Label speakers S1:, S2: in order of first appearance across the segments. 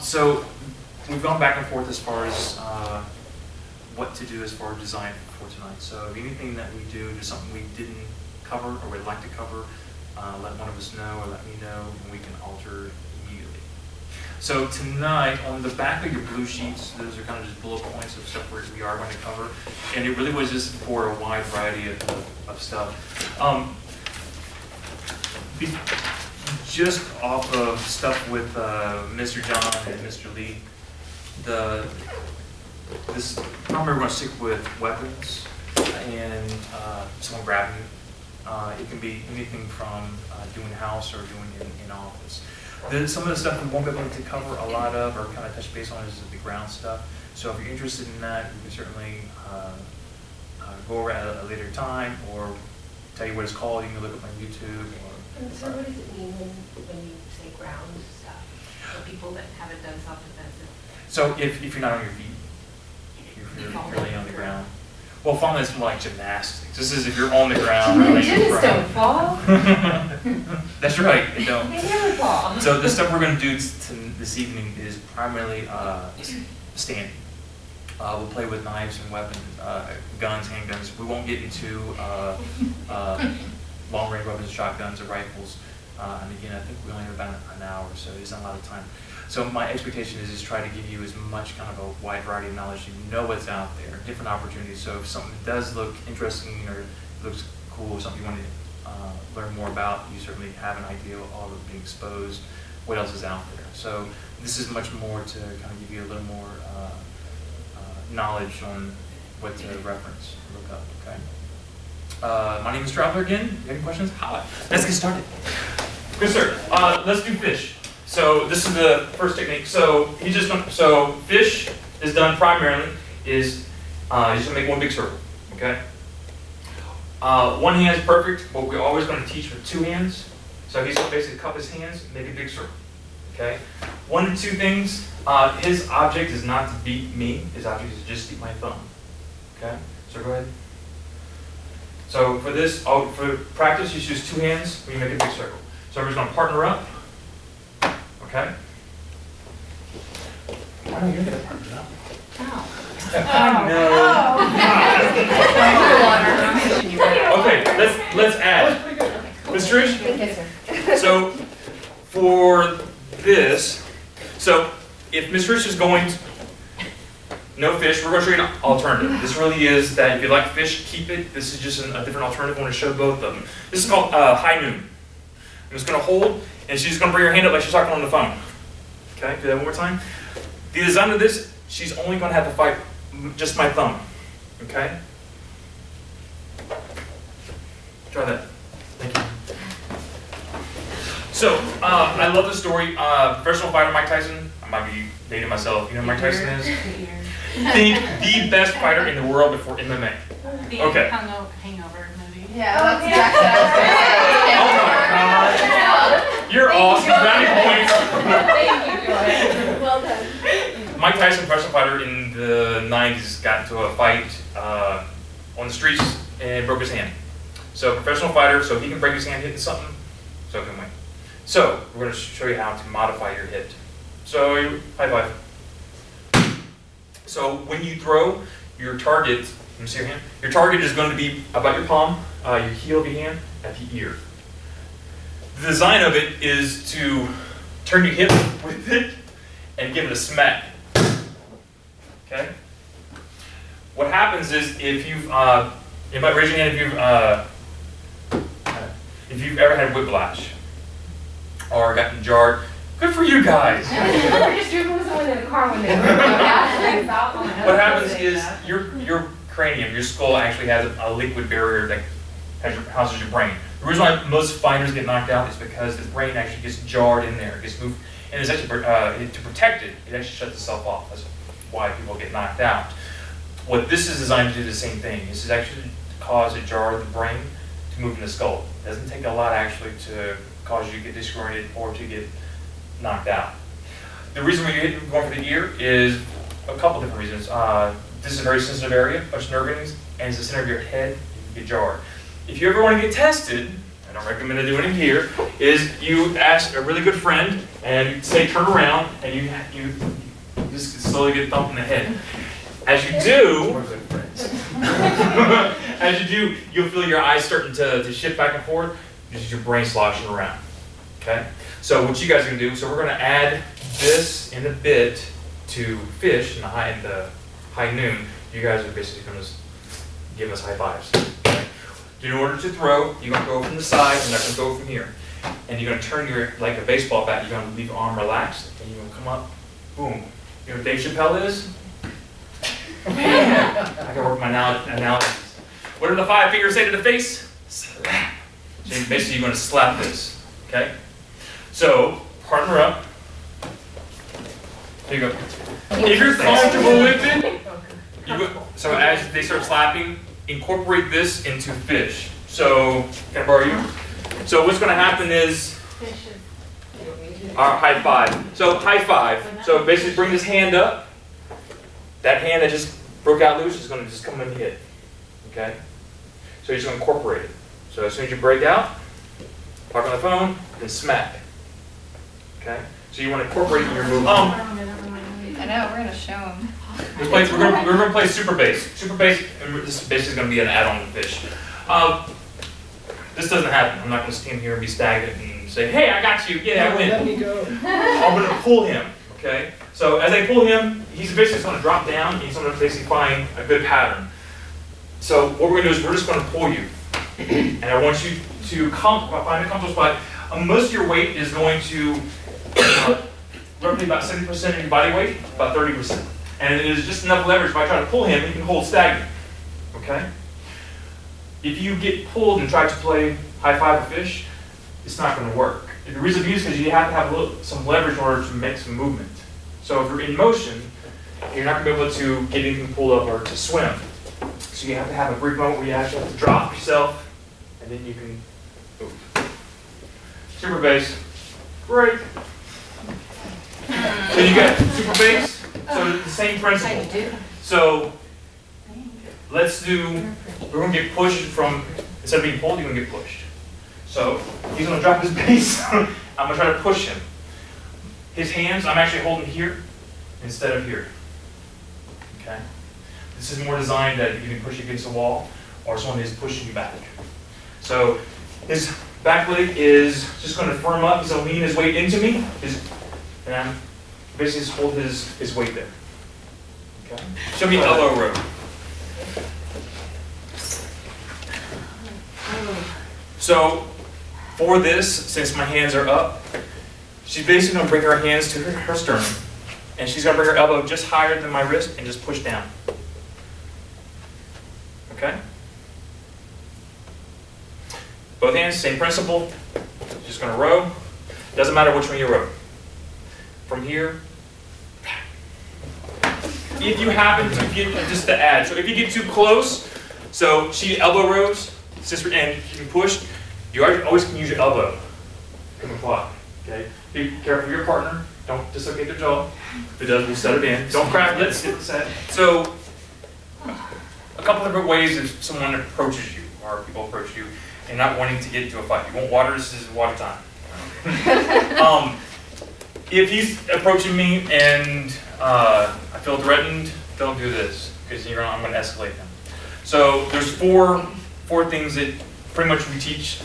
S1: So we've gone back and forth as far as what to do as far as design for tonight. So if anything that we do, there's something we didn't cover or would like to cover, let one of us know or let me know, and we can alter immediately. So tonight, on the back of your blue sheets, those are kind of just bullet points of stuff we are going to cover, and it really was just for a wide variety of stuff. Just off of stuff with Mr. John and Mr. Lee, this probably we're going to stick with weapons and someone grabbing you. It can be anything from doing house or doing in office. Some of the stuff we won't be able to cover a lot of or kind of touch base on is the ground stuff. So if you're interested in that, we can certainly go over at a later time or tell you what it's called. You can look up on YouTube.
S2: And so what does it mean when you say ground stuff for people that haven't done self-defense?
S1: So if you're not on your feet, if you're really on the ground. Well, falling is more like gymnastics. This is if you're on the ground.
S2: Gyms don't fall.
S1: That's right, they don't.
S2: They never fall.
S1: So the stuff we're going to do this evening is primarily standing. We'll play with knives and weapons, guns, handguns. We won't get into long-range weapons, shotguns, or rifles. And again, I think we only have about an hour, so there's not a lot of time. So my expectation is just try to give you as much kind of a wide variety of knowledge. You know what's out there, different opportunities. So if something does look interesting or looks cool, something you want to learn more about, you certainly have an idea of all of it being exposed, what else is out there. So this is much more to kind of give you a little more knowledge on what to reference, look up, okay? My name is Traveler again. You have any questions? Holla. Let's get started. Good, sir. Let's do fish. So this is the first technique. So fish is done primarily is you're just gonna make one big circle, okay? One hand is perfect, but we're always going to teach with two hands. So he's going to basically cup his hands, make a big circle, okay? One or two things. His object is not to beat me. His object is to just beat my thumb, okay? So go ahead. So for this, for practice, you use two hands when you make a big circle. So everyone's going to partner up. Okay? Why don't you get a partner up? Okay, let's add. Ms. Trish? So for this, so if Ms. Trish is going to, no fish, we're going to show you an alternative. This really is that if you like fish, keep it. This is just a different alternative. I want to show both of them. This is called high noon. I'm just going to hold, and she's going to bring her hand up like she's talking on the phone. Okay, do that one more time. The design of this, she's only going to have to fight just my thumb. Okay? Try that. Thank you. So, I love the story. Professional fighter Mike Tyson. I might be dating myself. You know who Mike Tyson is? Think the best fighter in the world before MMA. Okay.
S3: Hangover movie.
S2: Yeah, that's exactly what I was saying.
S1: Oh my God. You're awesome. Brownie points.
S2: Thank you. Well done.
S1: Mike Tyson, professional fighter in the 90s, got into a fight on the streets and broke his hand. So professional fighter, so he can break his hand hitting something, so can we. So we're going to show you how to modify your hit. So high five. So when you throw, your target, let me see your hand. Your target is going to be about your palm, your heel of your hand, at the ear. The design of it is to turn your hip with it and give it a smack. Okay? What happens is if you've, anybody raise your hand if you've ever had whiplash or gotten jarred. Good for you guys.
S2: We're just drinking with someone in the car when they were
S1: What happens is your cranium, your skull actually has a liquid barrier that houses your brain. The reason why most fighters get knocked out is because the brain actually gets jarred in there, gets moved, and it's actually to protect it, it actually shuts itself off. That's why people get knocked out. What this is designed to do the same thing. This is actually to cause a jar of the brain to move in the skull. It doesn't take a lot actually to cause you to get disoriented or to get knocked out. The reason why you're going for the ear is a couple different reasons. This is a very sensitive area, much nerve endings, and it's the center of your head, you can get jarred. If you ever want to get tested, I don't recommend I do it here, is you ask a really good friend and you say turn around and you just slowly get thumped in the head. As you do, we're good friends. As you do, you'll feel your eyes starting to shift back and forth. This is your brain sloshing around. Okay? So what you guys are going to do, so we're going to add this in a bit to fish in the high noon. You guys are basically going to give us high fives. Okay? In order to throw, you're going to go from the side, and I'm going to go from here. And you're going to turn your, like a baseball bat, you're going to leave your arm relaxed, and you're going to come up, boom. You know what Dave Chappelle is? I can work my analogies. What do the 5 fingers say to the face? Slap. So basically, you're going to slap this. Okay? So, partner up. There you go. If you're comfortable with it, so as they start slapping, incorporate this into fish. So, can I borrow you? So what's going to happen is, high five. So high five. So basically bring this hand up. That hand that just broke out loose is going to just come in and hit. Okay? So you're just going to incorporate it. So as soon as you break out, talk on the phone, then smack. Okay? So you want to incorporate in your movement.
S3: I know, we're going to show them.
S1: We're going to play super bass. Super bass, and this is basically going to be an add-on to fish. This doesn't happen. I'm not going to stand here and be stagnant and say, hey, I got you. Yeah, I win.
S4: Let me go.
S1: I'm going to pull him. Okay? So as I pull him, he's basically going to drop down, and he's going to basically find a good pattern. So what we're going to do is we're just going to pull you. And I want you to find a comfortable spot. Most of your weight is going to roughly about 70% of your body weight, about 30%. And it is just enough leverage. If I try to pull him, he can hold stagnant. Okay? If you get pulled and try to play high five a fish, it's not going to work. The reason is because you have to have some leverage in order to make some movement. So if you're in motion, you're not going to be able to get anything pulled up or to swim. So you have to have a brief moment where you actually have to drop yourself, and then you can move. Super bass. Break. So you got super bass. So the same principle. So let's do, we're going to get pushed from, instead of being pulled, you're going to get pushed. So he's going to drop his base. I'm going to try to push him. His hands, I'm actually holding here instead of here. Okay? This is more designed that you can push against the wall or someone is pushing you back. So his back leg is just going to firm up. He's going to lean his weight into me. And I'm basically just hold his weight there. Okay? Show me elbow row. So for this, since my hands are up, she's basically going to bring her hands to her sternum. And she's going to bring her elbow just higher than my wrist and just push down. Okay? Both hands, same principle. Just going to row. Doesn't matter which one you row. From here, if you happen to get, just to add, so if you get too close, so she elbow rows, sister, and you can push, you always can use your elbow in the block. Okay? Be careful of your partner. Don't dislocate their jaw. If it does, we'll set it in. Don't crack. Let's get set. So, a couple different ways if someone approaches you, or people approach you, and not wanting to get into a fight. You want water? This is water time. If he's approaching me and I feel threatened, don't do this because I'm going to escalate him. So there's four things that pretty much we teach.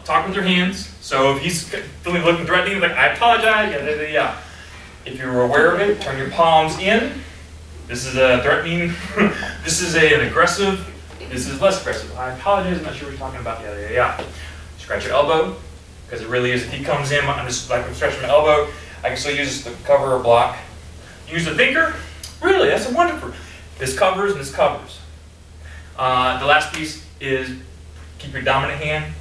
S1: Talk with your hands. So if he's feeling looking threatening, like I apologize, yeah. If you're aware of it, turn your palms in. This is a threatening. This is an aggressive. This is less aggressive. I apologize. I'm not sure what you're talking about. Yeah. Scratch your elbow. Because it really is, if he comes in, I'm stretching my elbow, I can still use this to cover or block. Use the thinker? Really, that's wonderful. This covers and this covers. The last piece is keep your dominant hand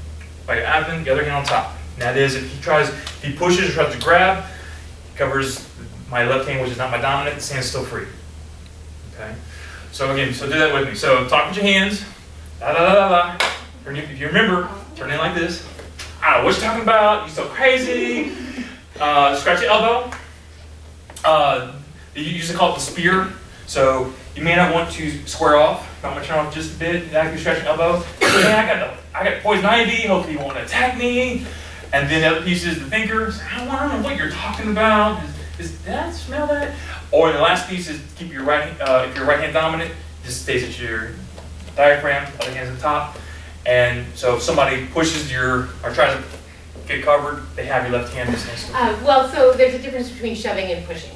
S1: by your abdomen, the other hand on top. And that is, if he pushes or tries to grab, covers my left hand, which is not my dominant, this hand's still free. Okay? So again, do that with me. So talk with your hands. Da da da da da. If you remember, turn in like this. I don't know what you're talking about. You're so crazy. Scratch your elbow. You used to call it the spear. So you may not want to square off. Not want to turn off just a bit. You can scratch your elbow. Man, I got poison ivy, hopefully you won't attack me. And then the other piece is the thinker. I don't know what you're talking about. Did that smell that? Or the last piece is keep your right, if you're right hand dominant, just stays at your diaphragm, other hand's at the top. And so if somebody pushes or tries to get covered, they have your left hand just instantly.
S2: Well, so there's a difference between shoving and pushing.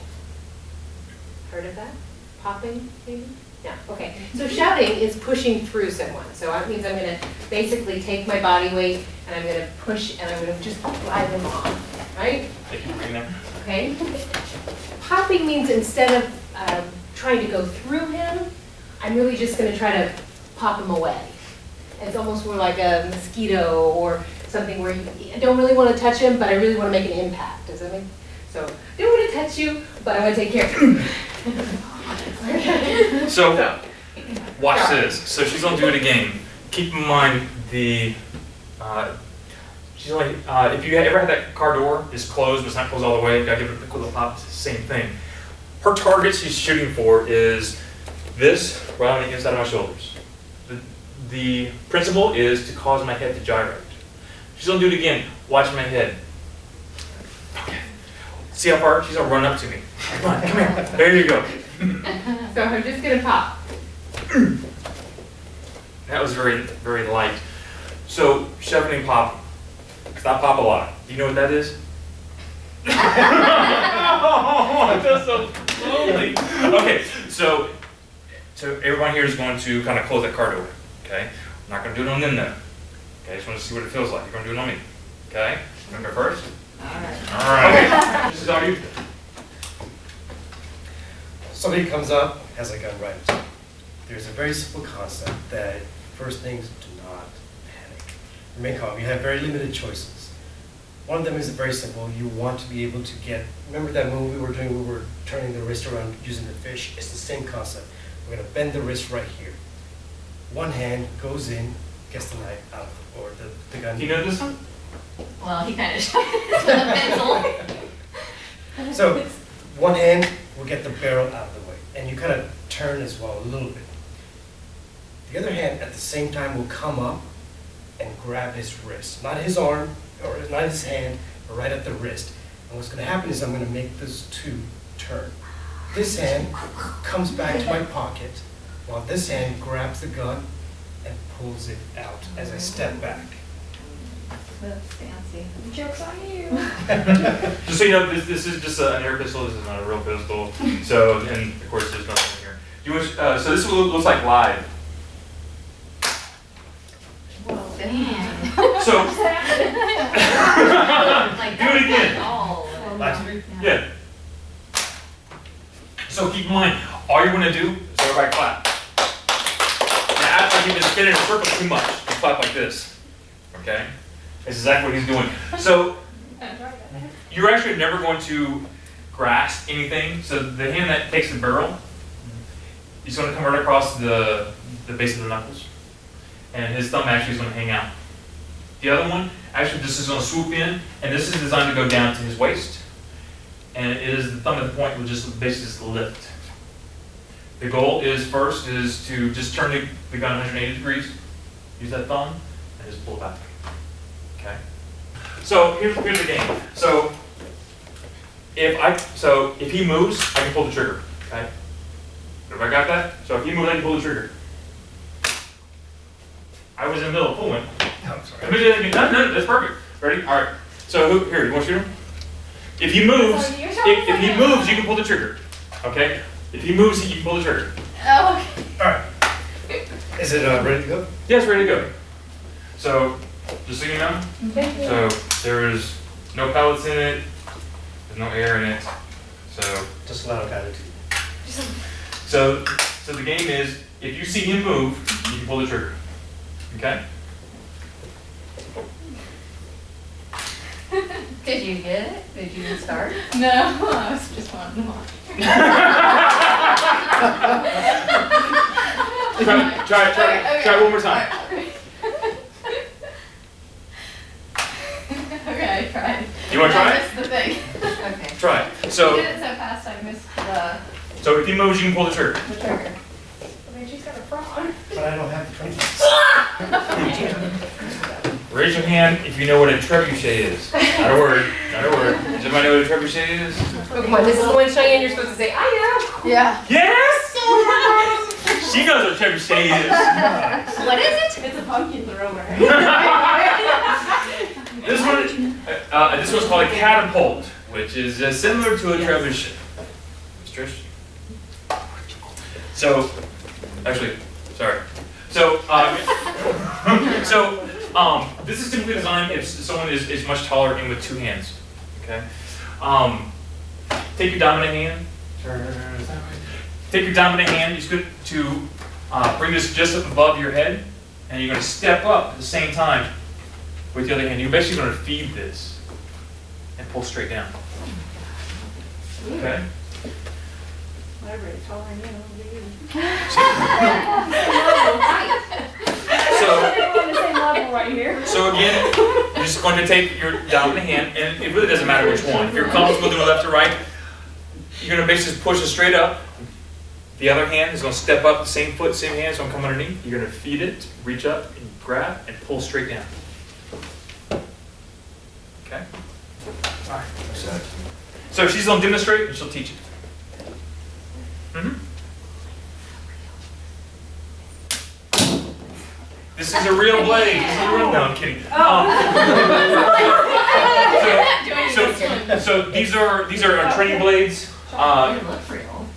S2: Heard of that? Popping, maybe? No, okay. So shoving is pushing through someone. So that means I'm going to basically take my body weight and I'm going to push and I'm going to just drive them off, right?
S1: Thank you for bringing that.
S2: Okay? Popping means instead of trying to go through him, I'm really just going to try to pop him away. It's almost more like a mosquito or something where I don't really want to touch him, but I really want to make an impact. Does that make sense? So I don't want to touch you, but I want to take care of you.
S1: So, watch this. So she's gonna do it again. Keep in mind the, she's like, if you ever had that car door, it's closed, but it's not closed all the way, you gotta give it a quick little pop, it's the same thing. Her target she's shooting for is this, right on the inside of my shoulders. The principle is to cause my head to gyrate. She's gonna do it again. Watch my head. Okay. See how far? She's gonna run up to me. Come on, come here. There you go.
S2: So I'm just going to pop.
S1: That was very, very light. So, shoving and popping. Stop pop a lot. Do you know what that is? Oh, I feel so lonely. Okay, so everyone here is going to kind of close that car door. Okay? I'm not going to do it on them though. Okay, I just want to see what it feels like. You're going to do it on me. Okay? Remember first?
S4: Alright.
S1: Alright. This is all you.
S5: Somebody comes up, has a gun right at you. There's a very simple concept that first things, do not panic. Remain calm. You have very limited choices. One of them is very simple. You want to be able to get, remember that move we were doing where we were turning the wrist around using the fish? It's the same concept. We're going to bend the wrist right here. One hand goes in, gets the knife out, or the gun.
S1: Do you know this one?
S3: Well, he kind of shot with a pencil.
S5: So one hand will get the barrel out of the way, and you kind of turn as well a little bit. The other hand at the same time will come up and grab his wrist, not his arm or not his hand, but right at the wrist. And what's going to happen is I'm going to make those two turn. This hand comes back to my pocket, while this hand grabs the gun and pulls it out as I step back.
S3: That's fancy. Joke's on you.
S1: Just so you know, this is just an air pistol. This is not a real pistol. So, and of course, there's nothing in here. Do you wish, so this looks like live.
S3: Whoa, damn.
S1: So,
S3: Like,
S1: do it again.
S3: Oh.
S1: Yeah. So keep in mind, all you're going to do is everybody clap. Now, act like you've been spinning in a circle too much. You clap like this. Okay? That's exactly what he's doing. So, you're actually never going to grasp anything. So the hand that takes the barrel, he's going to come right across the base of the knuckles. And his thumb actually is going to hang out. The other one, actually this is going to swoop in, and this is designed to go down to his waist. And it is the thumb at the point will just basically just lift. The goal is first is to just turn the gun 180 degrees, use that thumb, and just pull it back. Okay. So here's the game. So if he moves, I can pull the trigger. Okay. Everybody got that? So if he moves, I can pull the trigger. I was in the middle of pulling.
S5: No, I'm sorry.
S1: No, that's perfect. Ready? All right. So here, you want to shoot him? If he moves, if he moves, you can pull the trigger. Okay. If he moves, you can pull the trigger.
S3: Oh, okay.
S5: All right. Is it ready to go?
S1: Yes, ready to go. So just so you know,
S2: Thank you.
S1: so there is no pellets in it. There's no air in it. So
S5: Just a lot of attitude.
S1: so the game is if you see him move, you can pull the trigger. Okay.
S3: Did you get it? Did you start?
S4: No, I was just wanting to watch.
S1: Try it one more time.
S4: Okay, I tried.
S1: You want to try
S4: I
S1: it?
S4: missed the thing.
S3: Okay.
S1: Try it.
S4: You
S1: So
S4: did it so fast I missed
S1: so if he moves, you can pull the trigger.
S4: the trigger.
S2: I mean, she's got a frog.
S5: But I don't have the 20.
S1: Raise your hand if you know what a trebuchet is. Not a word, not a word. Does everybody know what a trebuchet is?
S2: Oh, come on, this is the one, Cheyenne, you're supposed to say, I know.
S4: Yeah.
S1: Yes! She knows what a trebuchet is.
S3: What is it?
S4: It's a pumpkin thrower.
S1: This one's called a catapult, which is similar to a trebuchet. Trish? So, actually, sorry. So, this is typically designed if someone is much taller and with two hands. Okay. Take your dominant hand. Take your dominant hand. You're going to bring this just up above your head, and you're going to step up at the same time with the other hand. You're basically going to feed this and pull straight down. Okay.
S4: Whatever, it's all I know. We're on the same level right here.
S1: So again, you're just going to take your dominant hand, and it really doesn't matter which one. If you're comfortable doing left or right, you're going to basically push it straight up. The other hand is going to step up, the same foot, same hand, so I'm coming underneath. You're going to feed it, reach up, and grab, and pull straight down. Okay? All right. So she's going to demonstrate, and she'll teach it. This is a real blade. This is a real. No, I'm kidding. So these are our training blades.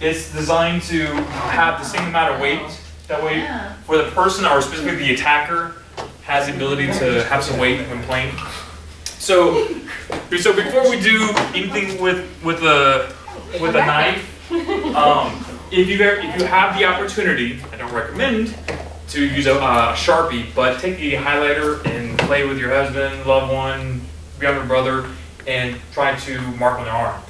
S1: It's designed to have the same amount of weight. That way, for the person or specifically the attacker, has the ability to have some weight when playing. So before we do anything with a knife, if you have the opportunity, I don't recommend to use a Sharpie, but take the highlighter and play with your husband, loved one, younger brother, and try to mark on their arm.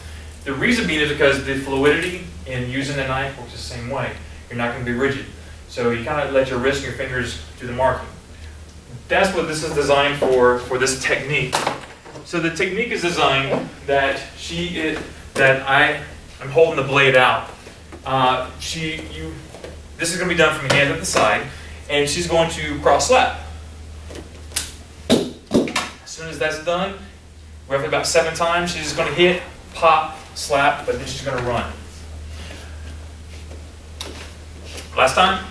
S1: The reason being is because the fluidity in using a knife works the same way. You're not going to be rigid. So you kind of let your wrist and your fingers do the marking. That's what this is designed for this technique. So the technique is designed that I'm holding the blade out. This is going to be done from your hands at the side, and she's going to cross slap. As soon as that's done, roughly about 7 times, she's just going to hit, pop, slap, but then she's going to run. Last time?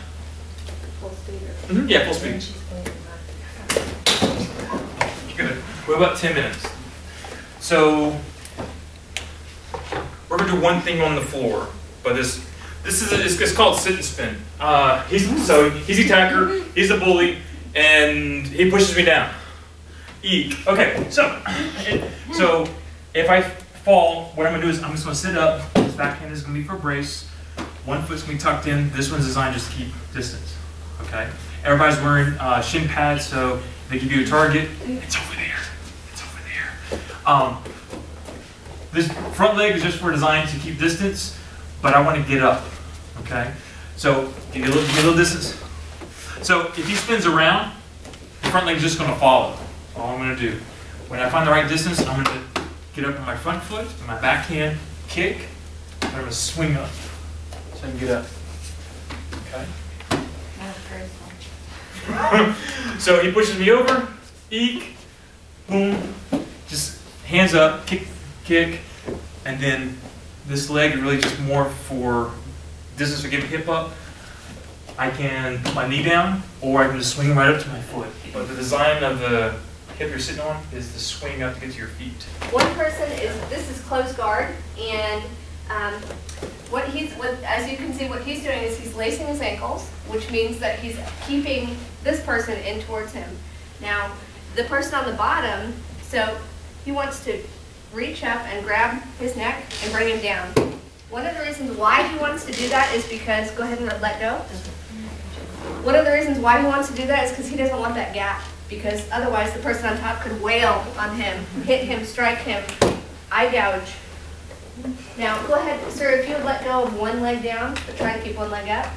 S2: Full speed.
S1: Yeah, full speed. Good. We're about 10 minutes. So we're going to do one thing on the floor, but it's called sit and spin. He's the attacker, he's the bully, and he pushes me down. Eek. Okay, so if I fall, what I'm going to do is I'm just going to sit up. This back hand is going to be for brace. One foot's going to be tucked in. This one's designed just to keep distance. Okay. Everybody's wearing shin pads, so they give you a target. It's over there. It's over there. This front leg is just designed to keep distance, but I want to get up. Okay. So give me a little distance. So if he spins around, the front leg is just going to follow. That's all I'm going to do. When I find the right distance, I'm going to get up on my front foot, and my back hand kick, and I'm going to swing up so I can get up. Okay. So he pushes me over, eek, boom, just hands up, kick, and then this leg is really just more for distance to get hip up. I can put my knee down, or I can just swing right up to my foot. But the design of the hip you're sitting on is the swing up to get to your feet.
S6: One person this is close guard, and as you can see, what he's doing is he's lacing his ankles, which means that he's keeping this person in towards him. Now, the person on the bottom, so he wants to reach up and grab his neck and bring him down. One of the reasons why he wants to do that is because, go ahead and let go. One of the reasons why he wants to do that is because he doesn't want that gap, because otherwise the person on top could wail on him, hit him, strike him, eye gouge. Now, go ahead, sir, if you would let go of one leg down, but try to keep one leg up.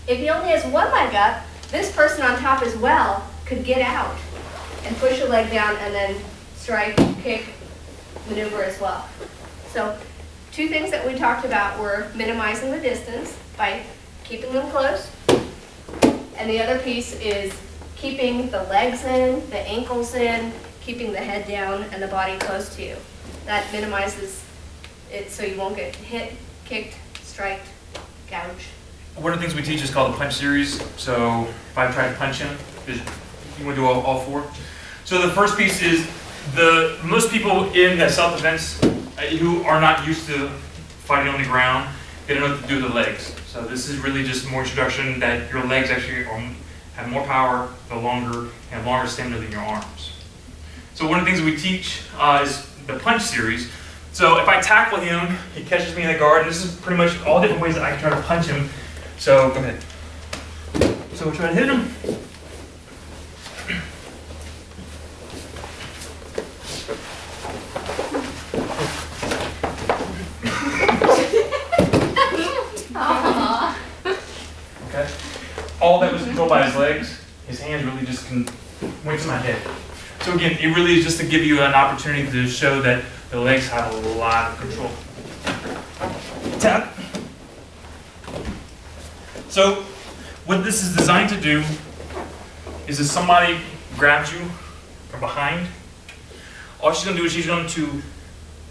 S6: If he only has one leg up, this person on top as well could get out and push a leg down and then strike, kick, maneuver as well. So, 2 things that we talked about were minimizing the distance by keeping them close, and the other piece is keeping the legs in, the ankles in, keeping the head down and the body close to you. That minimizes it so you won't get hit, kicked, striked, gouged.
S1: One of the things we teach is called the punch series. So if I try to punch him, you want to do all four? So the first piece is most people in the self-defense who are not used to fighting on the ground, they don't know what to do with the legs. So this is really just more introduction that your legs actually have more power, and have longer stamina than your arms. So one of the things we teach is the punch series. So if I tackle him, he catches me in the guard, and this is pretty much all different ways that I can try to punch him. So go ahead. So we'll try to hit him. Okay. All that was controlled by his legs. His hands really just went to my head. So again, it really is just to give you an opportunity to show that the legs have a lot of control. Tap. So what this is designed to do is if somebody grabs you from behind, all she's going to do is she's going to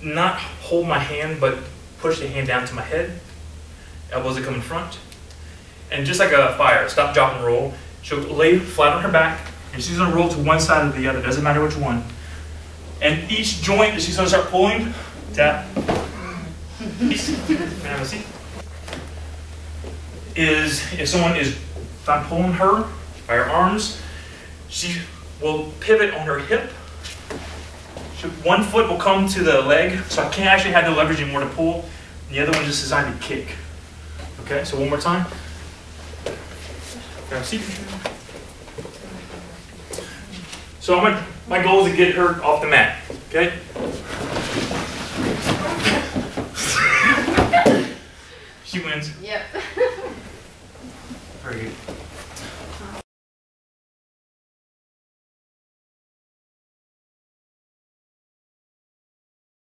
S1: not hold my hand, but push the hand down to my head. Elbows that come in front. And just like a fire, stop, drop, and roll. She'll lay flat on her back, and she's going to roll to one side or the other. Doesn't matter which one. And each joint that she's going to start pulling, tap, if I'm pulling her by her arms, she will pivot on her hip. One foot will come to the leg, so I can't actually have the leverage anymore to pull. And the other one is just designed to kick. Okay, so one more time. So my goal is to get her off the mat. Okay? She wins.
S3: Yep.
S1: Very good.